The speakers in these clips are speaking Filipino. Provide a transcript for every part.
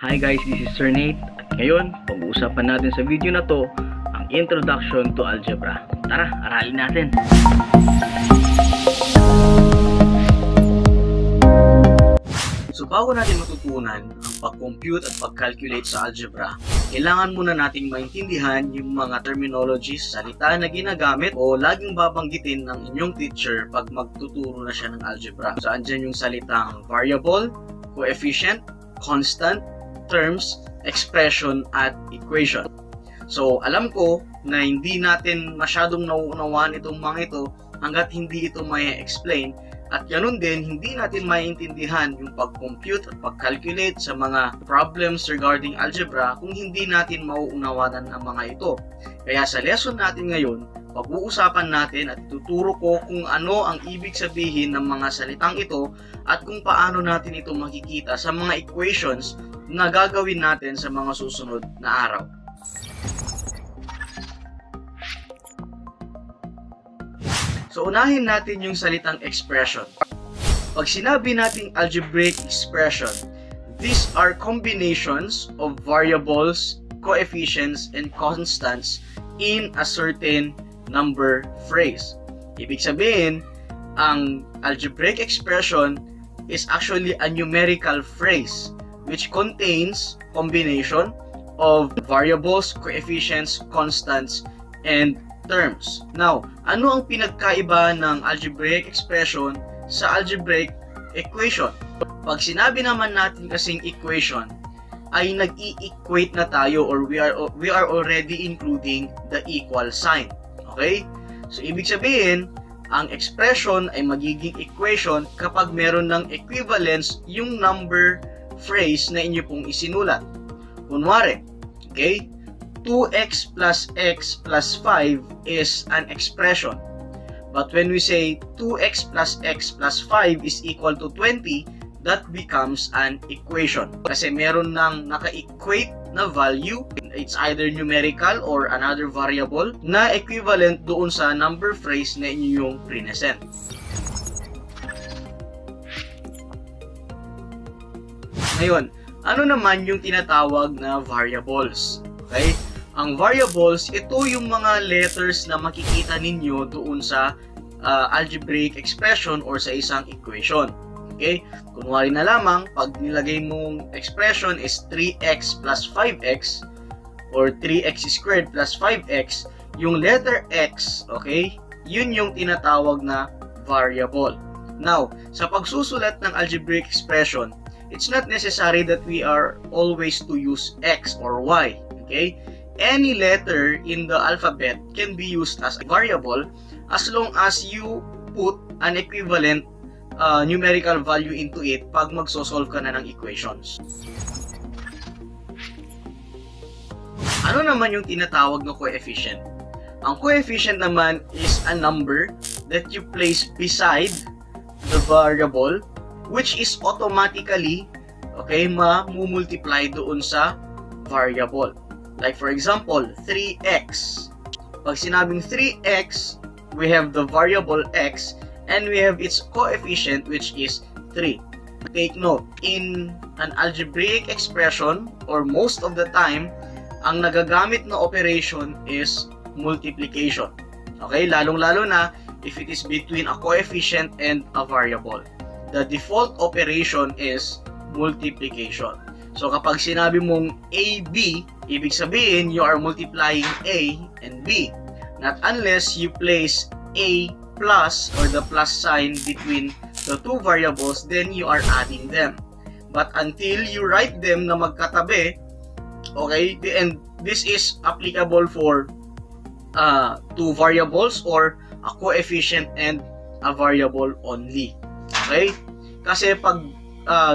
Hi guys, this is Sir Nate. At ngayon, pag-uusapan natin sa video na to ang Introduction to Algebra. Tara, aralin natin! So bago natin matutunan ang pag-compute at pag-calculate sa algebra, kailangan muna nating maintindihan yung mga terminologies, salita na ginagamit o laging babanggitin ng inyong teacher pag magtuturo na siya ng algebra. So andyan yung salitang variable, coefficient, constant, terms, expression, at equation. So alam ko na hindi natin masyadong nauunawaan itong mga ito hanggat hindi ito may explain. At ganun din, hindi natin maintindihan yung pag-compute at pag-calculate sa mga problems regarding algebra kung hindi natin mauunawanan ang mga ito. Kaya sa lesson natin ngayon, pag-uusapan natin at ituturo ko kung ano ang ibig sabihin ng mga salitang ito at kung paano natin ito makikita sa mga equations na gagawin natin sa mga susunod na araw. So unahin natin yung salitang expression. Pag sinabi nating algebraic expression, these are combinations of variables, coefficients, and constants in a certain number phrase. Ibig sabihin, ang algebraic expression is actually a numerical phrase which contains combination of variables, coefficients, constants, and terms. Now, ano ang pinagkaiba ng algebraic expression sa algebraic equation? Pag sinabi naman natin kasing equation, ay nag-i-equate na tayo or we are already including the equal sign. Okay? So, ibig sabihin, ang expression ay magiging equation kapag meron ng equivalence yung number phrase na inyo pong isinulat. Kunwari, okay? 2x plus x plus 5 is an expression. But when we say 2x plus x plus 5 is equal to 20, that becomes an equation. Kasi meron ng naka-equate na value, it's either numerical or another variable, na equivalent doon sa number phrase na inyong present. Ngayon, ano naman yung tinatawag na variables? Okay? Ang variables, ito yung mga letters na makikita ninyo doon sa algebraic expression or sa isang equation. Okay? Kunwari na lamang, pag nilagay mong expression is 3x plus 5x or 3x squared plus 5x, yung letter x, okay, yun yung tinatawag na variable. Now, sa pagsusulat ng algebraic expression, it's not necessary that we are always to use x or y. Okay? Any letter in the alphabet can be used as a variable as long as you put an equivalent numerical value into it pag magsosolve ka na ng equations. Ano naman yung tinatawag na coefficient? Ang coefficient naman is a number that you place beside the variable which is automatically, okay, mamumultiply doon sa variable. Like for example, 3x. Pag sinabing 3x, we have the variable x and we have its coefficient which is 3. Take note, in an algebraic expression or most of the time, ang nagagamit na operation is multiplication. Okay, lalong-lalo na if it is between a coefficient and a variable. The default operation is multiplication. So kapag sinabi mong AB, ibig sabihin you are multiplying A and B. Not unless you place A plus or the plus sign between the two variables, then you are adding them. But until you write them na magkatabi, okay, and this is applicable for two variables or a coefficient and a variable only. Okay? Kasi pag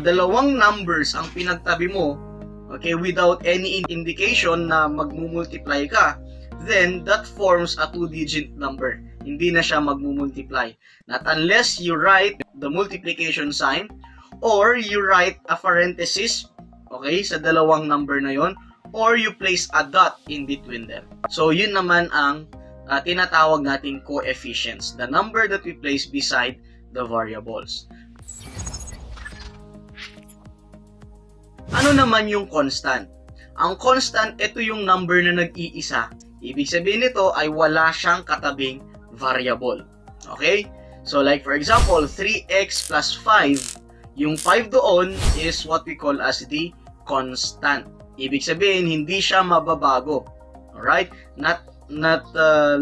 dalawang numbers ang pinagtabi mo, okay, without any indication na magmumultiply ka, then that forms a two-digit number. Hindi na siya magmumultiply. Not unless you write the multiplication sign or you write a parenthesis, okay, sa dalawang number na yon, or you place a dot in between them. So yun naman ang tinatawag nating coefficients, the number that we place beside the variables. Ano naman yung constant? Ang constant, ito yung number na nag-iisa. Ibig sabihin nito ay wala siyang katabing variable. Okay? So like for example, 3x plus 5, yung 5 doon is what we call as the constant. Ibig sabihin, hindi siya mababago. Alright? Not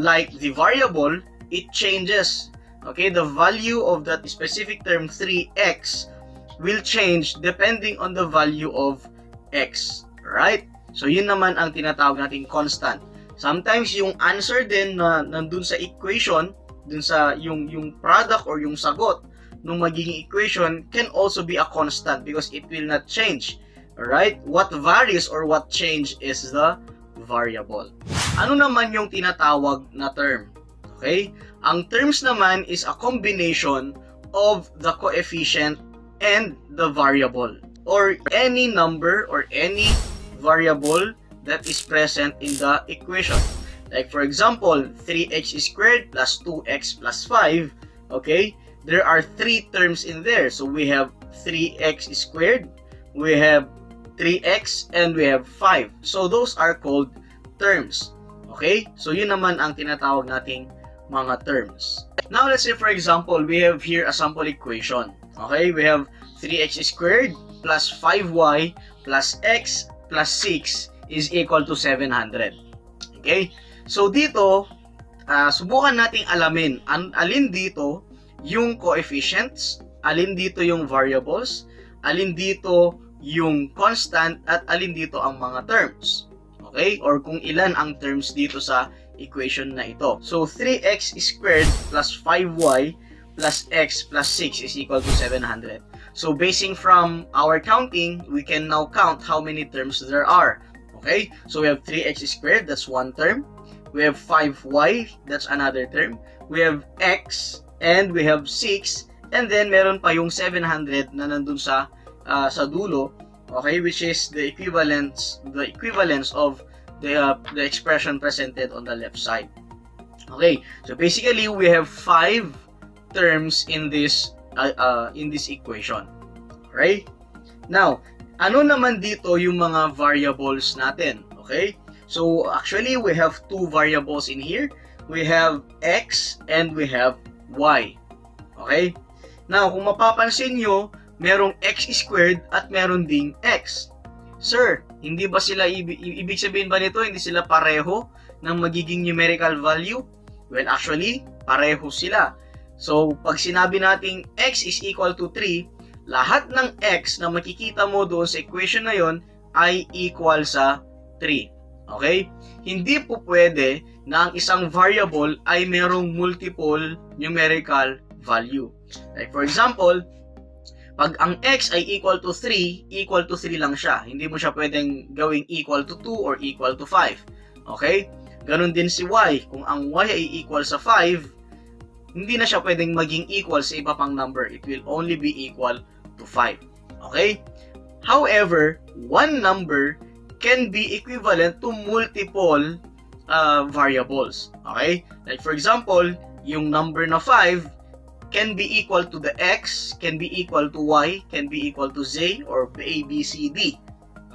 like the variable, it changes. Okay? The value of that specific term 3x will change depending on the value of x. Right? So, yun naman ang tinatawag nating constant. Sometimes, yung answer din na nandun sa equation, dun sa yung product or yung sagot ng magiging equation can also be a constant because it will not change. Alright? What varies or what change is the variable. Ano naman yung tinatawag na term? Okay? Ang terms naman is a combination of the coefficient and the variable, or any number or any variable that is present in the equation. Like for example, 3x squared plus 2x plus 5, okay? There are 3 terms in there. So we have 3x squared, we have 3x, and we have 5. So those are called terms. Okay? So yun naman ang tinatawag nating mga terms. Now let's say for example, we have here a sample equation. Okay? We have 3x squared plus 5y plus x plus 6 is equal to 700. Okay? So dito, subukan nating alamin alin dito yung coefficients, alin dito yung variables, alin dito yung constant, at alin dito ang mga terms. Okay? Or kung ilan ang terms dito sa equation na ito. So 3x squared plus 5y plus x plus 6 is equal to 700. So basing from our counting, we can now count how many terms there are. Okay? So we have 3x squared, that's one term. We have 5y, that's another term. We have x, and we have 6, and then meron pa yung 700 na nandun sa dulo, okay, which is the equivalence of the expression presented on the left side. Okay, so basically we have 5 terms in this equation. Right? Now, ano naman dito yung mga variables natin? Okay? So actually we have 2 variables in here. We have x and we have y. Okay? Now, kung mapapansin nyo, merong x squared at meron ding x. Sir, hindi ba sila ibig sabihin ba nito hindi sila pareho ng magiging numerical value? Well, actually, pareho sila. So, pag sinabi nating x is equal to 3, lahat ng x na makikita mo doon sa equation na yon ay equal sa 3. Okay? Hindi po pwede na ang isang variable ay merong multiple numerical value. Like for example, pag ang x ay equal to 3 lang siya. Hindi mo siya pwedeng gawing equal to 2 or equal to 5. Okay? Ganon din si y. Kung ang y ay equal sa 5, hindi na siya pwedeng maging equal sa iba pang number. It will only be equal to 5. Okay? However, one number can be equivalent to multiple variables. Okay? Like for example, yung number na 5 can be equal to the x, can be equal to y, can be equal to z, or a, b, c, d.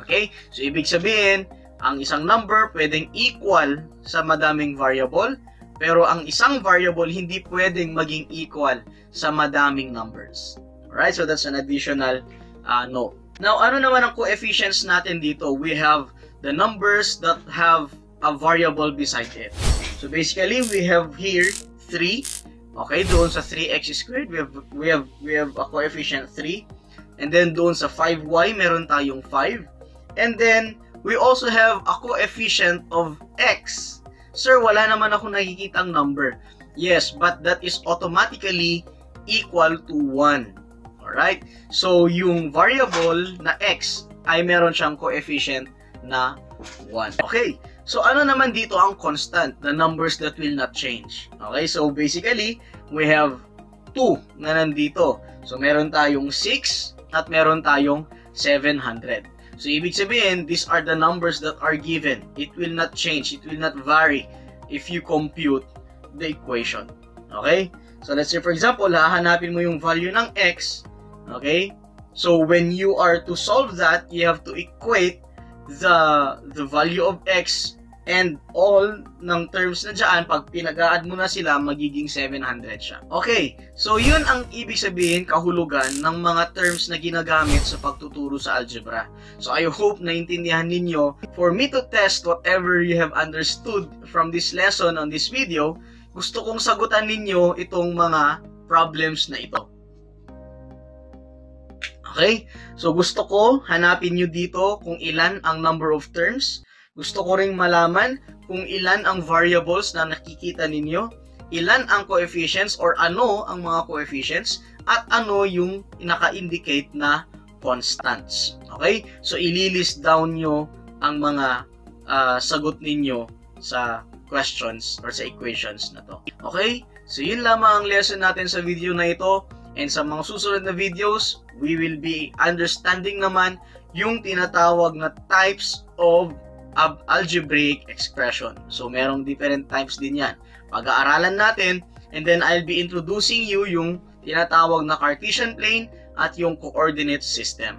Okay? So, ibig sabihin, ang isang number pwedeng equal sa madaming variable, pero ang isang variable hindi pwedeng maging equal sa madaming numbers. Alright? So, that's an additional note. Now, ano naman ang coefficients natin dito? We have the numbers that have a variable beside it. So, basically, we have here 3. Okay, doon sa 3x squared, we have a coefficient 3. And then doon sa 5y, meron tayong 5. And then, we also have a coefficient of x. Sir, wala naman ako nakikitang number. Yes, but that is automatically equal to 1. Alright? So, yung variable na x ay meron siyang coefficient na 1. Okay. So, ano naman dito ang constant? The numbers that will not change. Okay? So, basically, we have 2 na nandito. So, meron tayong 6 at meron tayong 700. So, ibig sabihin, these are the numbers that are given. It will not change. It will not vary if you compute the equation. Okay? So, let's say, for example, hahanapin mo yung value ng x. Okay? So when you are to solve that, you have to equate the value of x and all ng terms na dyan. Pag pinag-a-add mo na sila, magiging 700 siya. Okay, so yun ang ibig sabihin, kahulugan ng mga terms na ginagamit sa pagtuturo sa algebra. So I hope naintindihan ninyo. For me to test whatever you have understood from this lesson on this video, gusto kong sagutan ninyo itong mga problems na ito. Okay? So gusto ko hanapin nyo dito kung ilan ang number of terms. Gusto ko ring malaman kung ilan ang variables na nakikita ninyo, ilan ang coefficients or ano ang mga coefficients, at ano yung naka-indicate na constants. Okay? So ililist down nyo ang mga sagot ninyo sa questions or sa equations na to. Okay? So yun lamang ang lesson natin sa video na ito. And sa mga susunod na videos, we will be understanding naman yung tinatawag na types of algebraic expression. So merong different types din yan. Pag-aaralan natin, and then I'll be introducing you yung tinatawag na Cartesian plane at yung coordinate system.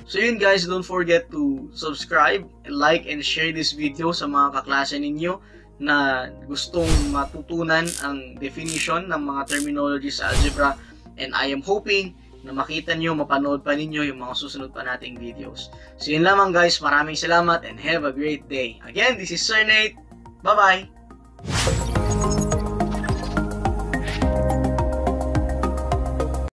So yun guys, don't forget to subscribe, like, and share this video sa mga kaklase ninyo na gustong matutunan ang definition ng mga terminology sa algebra. And I am hoping na makita nyo, mapanood pa ninyo yung mga susunod pa nating videos. So yun lamang guys, maraming salamat and have a great day. Again, this is Sir Nate. Bye-bye!